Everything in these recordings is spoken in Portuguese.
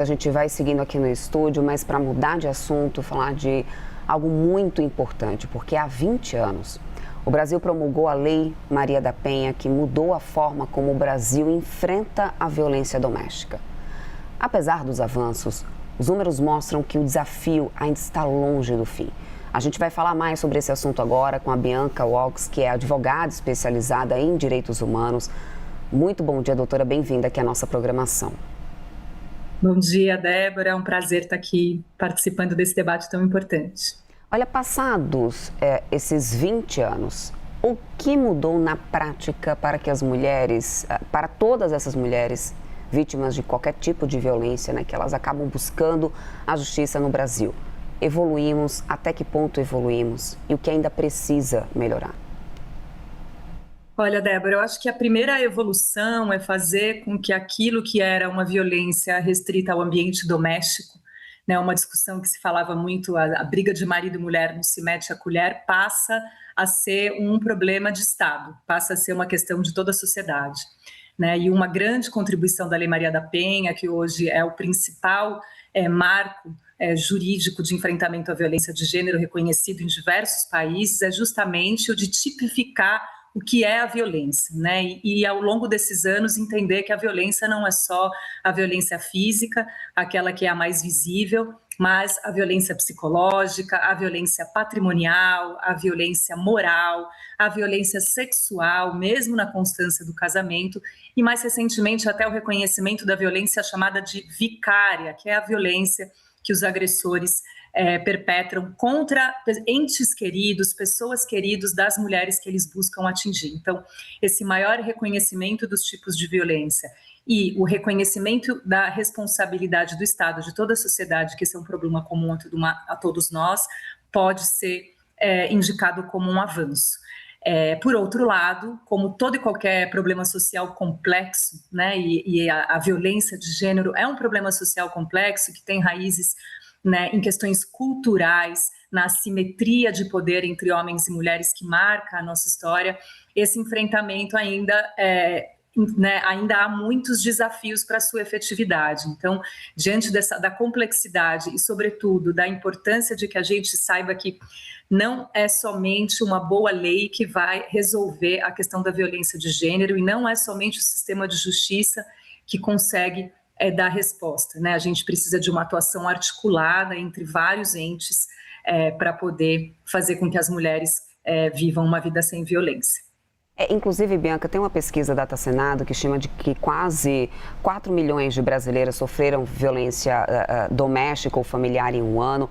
A gente vai seguindo aqui no estúdio, mas para mudar de assunto, falar de algo muito importante, porque há 20 anos o Brasil promulgou a Lei Maria da Penha, que mudou a forma como o Brasil enfrenta a violência doméstica. Apesar dos avanços, os números mostram que o desafio ainda está longe do fim. A gente vai falar mais sobre esse assunto agora com a Bianca Walks, que é advogada especializada em direitos humanos. Muito bom dia, doutora. Bem-vinda aqui à nossa programação. Bom dia, Débora. É um prazer estar aqui participando desse debate tão importante. Olha, passados esses 20 anos, o que mudou na prática para que as mulheres, para todas essas mulheres vítimas de qualquer tipo de violência, né, que elas acabam buscando a justiça no Brasil? Evoluímos? Até que ponto evoluímos? E o que ainda precisa melhorar? Olha, Débora, eu acho que a primeira evolução é fazer com que aquilo que era uma violência restrita ao ambiente doméstico, né, uma discussão que se falava muito, a briga de marido e mulher não se mete a colher, passa a ser um problema de Estado, passa a ser uma questão de toda a sociedade. Né? E uma grande contribuição da Lei Maria da Penha, que hoje é o principal marco jurídico de enfrentamento à violência de gênero reconhecido em diversos países, é justamente o de tipificar o que é a violência, né? E ao longo desses anos entender que a violência não é só a violência física, aquela que é a mais visível, mas a violência psicológica, a violência patrimonial, a violência moral, a violência sexual, mesmo na constância do casamento, e mais recentemente até o reconhecimento da violência chamada de vicária, que é a violência que os agressores perpetram contra entes queridos, pessoas queridas das mulheres que eles buscam atingir. Então, esse maior reconhecimento dos tipos de violência e o reconhecimento da responsabilidade do Estado, de toda a sociedade, que esse é um problema comum a todos nós, pode ser indicado como um avanço. Por outro lado, como todo e qualquer problema social complexo, né, e a violência de gênero é um problema social complexo que tem raízes, né, em questões culturais, na assimetria de poder entre homens e mulheres que marca a nossa história, esse enfrentamento ainda ainda há muitos desafios para a sua efetividade. Então, diante da complexidade e, sobretudo, da importância de que a gente saiba que não é somente uma boa lei que vai resolver a questão da violência de gênero e não é somente o sistema de justiça que consegue dar resposta, né? A gente precisa de uma atuação articulada entre vários entes para poder fazer com que as mulheres vivam uma vida sem violência. Inclusive, Bianca, tem uma pesquisa da Data Senado que estima de que quase 4 milhões de brasileiras sofreram violência doméstica ou familiar em um ano,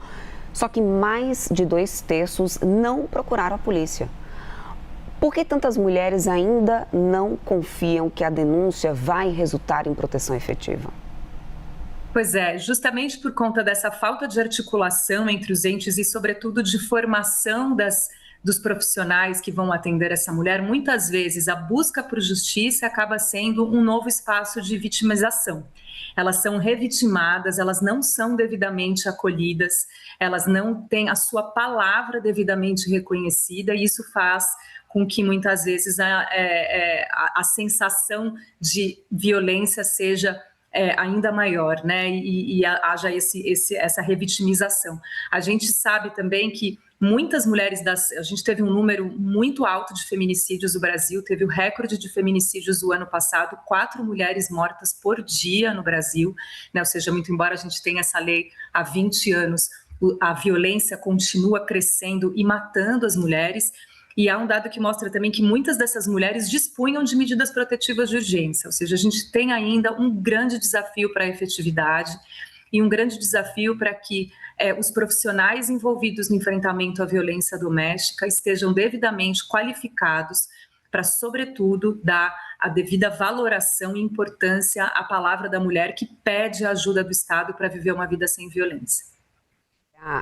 só que mais de 2/3 não procuraram a polícia. Por que tantas mulheres ainda não confiam que a denúncia vai resultar em proteção efetiva? Pois é, justamente por conta dessa falta de articulação entre os entes e, sobretudo, de formação dos profissionais que vão atender essa mulher, muitas vezes a busca por justiça acaba sendo um novo espaço de vitimização. Elas são revitimadas, elas não são devidamente acolhidas, elas não têm a sua palavra devidamente reconhecida, e isso faz com que muitas vezes a sensação de violência seja ainda maior, né? E haja essa revitimização. A gente sabe também que muitas mulheres a gente teve um número muito alto de feminicídios no Brasil, teve o recorde de feminicídios do ano passado, 4 mulheres mortas por dia no Brasil, né? Ou seja, muito embora a gente tenha essa lei há 20 anos, a violência continua crescendo e matando as mulheres. E há um dado que mostra também que muitas dessas mulheres dispunham de medidas protetivas de urgência, ou seja, a gente tem ainda um grande desafio para a efetividade e um grande desafio para que os profissionais envolvidos no enfrentamento à violência doméstica estejam devidamente qualificados para, sobretudo, dar a devida valoração e importância à palavra da mulher que pede a ajuda do Estado para viver uma vida sem violência.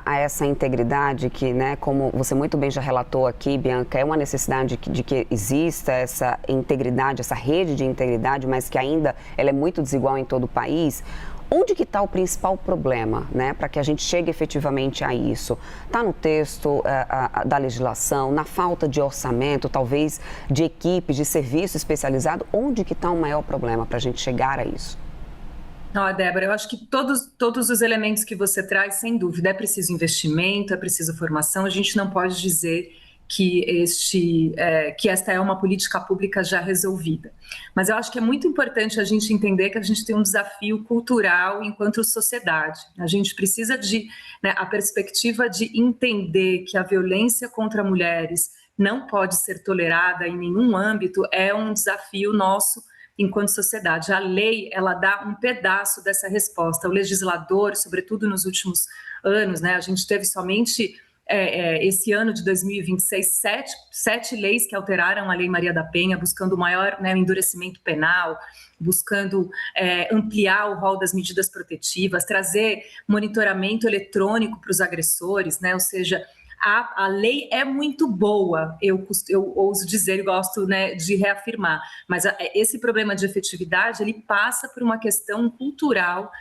A essa integridade que, né, como você muito bem já relatou aqui, Bianca, é uma necessidade de que exista essa integridade, essa rede de integridade, mas que ainda ela é muito desigual em todo o país. Onde que está o principal problema, né, para que a gente chegue efetivamente a isso? Está no texto da legislação, na falta de orçamento, talvez de equipes, de serviço especializado? Onde que está o maior problema para a gente chegar a isso? Ó, Débora, eu acho que todos os elementos que você traz, sem dúvida, é preciso investimento, é preciso formação. A gente não pode dizer que esta é uma política pública já resolvida. Mas eu acho que é muito importante a gente entender que a gente tem um desafio cultural enquanto sociedade. A gente precisa a perspectiva de entender que a violência contra mulheres não pode ser tolerada em nenhum âmbito, é um desafio nosso enquanto sociedade. A lei, ela dá um pedaço dessa resposta. O legislador, sobretudo nos últimos anos, a gente teve somente esse ano de 2026, sete leis que alteraram a Lei Maria da Penha, buscando maior endurecimento penal, buscando ampliar o rol das medidas protetivas, trazer monitoramento eletrônico para os agressores, ou seja, a lei é muito boa, eu ouso dizer e gosto de reafirmar, mas esse problema de efetividade, ele passa por uma questão cultural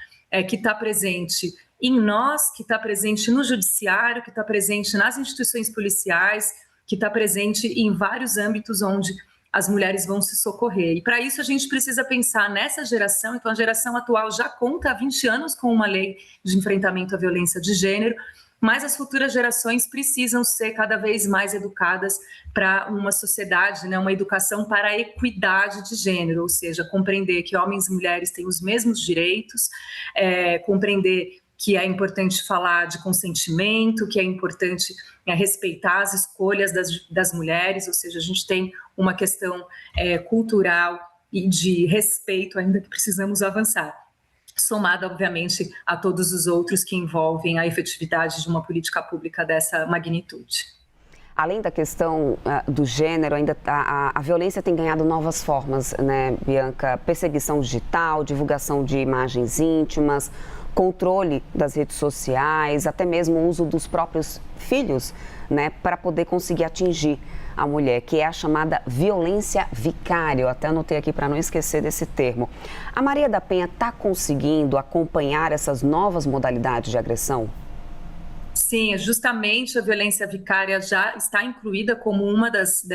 que está presente em nós, que está presente no judiciário, que está presente nas instituições policiais, que está presente em vários âmbitos onde as mulheres vão se socorrer. E para isso a gente precisa pensar nessa geração, então a geração atual já conta há 20 anos com uma lei de enfrentamento à violência de gênero, mas as futuras gerações precisam ser cada vez mais educadas para uma sociedade, uma educação para a equidade de gênero, ou seja, compreender que homens e mulheres têm os mesmos direitos, compreender que é importante falar de consentimento, que é importante respeitar as escolhas das mulheres, ou seja, a gente tem uma questão cultural e de respeito ainda que precisamos avançar, somada, obviamente, a todos os outros que envolvem a efetividade de uma política pública dessa magnitude. Além da questão do gênero, ainda a violência tem ganhado novas formas, né, Bianca? Perseguição digital, divulgação de imagens íntimas, controle das redes sociais, até mesmo o uso dos próprios filhos, né, para poder conseguir atingir a mulher, que é a chamada violência vicária. Eu até anotei aqui para não esquecer desse termo. A Maria da Penha está conseguindo acompanhar essas novas modalidades de agressão? Sim, justamente a violência vicária já está incluída como uma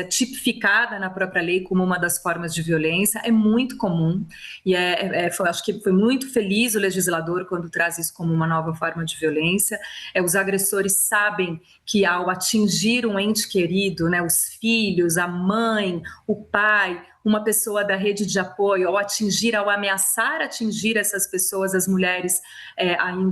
tipificada na própria lei como uma das formas de violência, é muito comum e acho que foi muito feliz o legislador quando traz isso como uma nova forma de violência. Os agressores sabem que ao atingir um ente querido, os filhos, a mãe, o pai, uma pessoa da rede de apoio, ao ameaçar atingir essas pessoas, as mulheres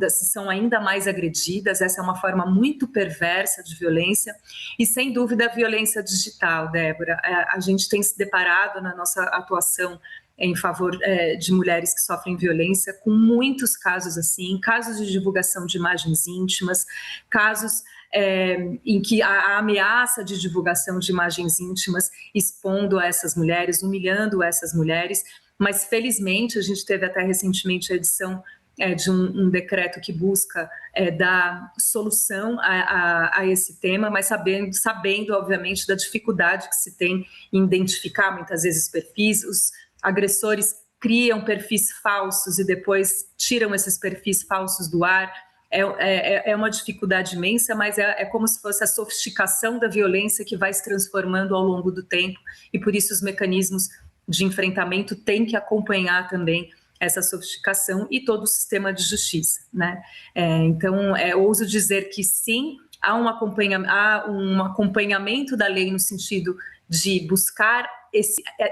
são ainda mais agredidas. Essa é uma forma muito perversa de violência e, sem dúvida, a violência digital, Débora. A gente tem se deparado na nossa atuação em favor de mulheres que sofrem violência com muitos casos assim, casos de divulgação de imagens íntimas, casos em que a ameaça de divulgação de imagens íntimas expondo a essas mulheres, humilhando essas mulheres, mas felizmente a gente teve até recentemente a edição de um decreto que busca dar solução a esse tema, mas sabendo, obviamente, da dificuldade que se tem em identificar muitas vezes perfis. Os agressores criam perfis falsos e depois tiram esses perfis falsos do ar. É uma dificuldade imensa, mas é como se fosse a sofisticação da violência que vai se transformando ao longo do tempo e por isso os mecanismos de enfrentamento têm que acompanhar também essa sofisticação e todo o sistema de justiça, né? Então, ouso dizer que sim, há um acompanhamento da lei no sentido de buscar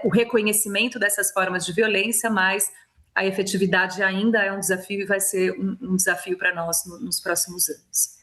o reconhecimento dessas formas de violência, mas a efetividade ainda é um desafio e vai ser um desafio para nós nos próximos anos.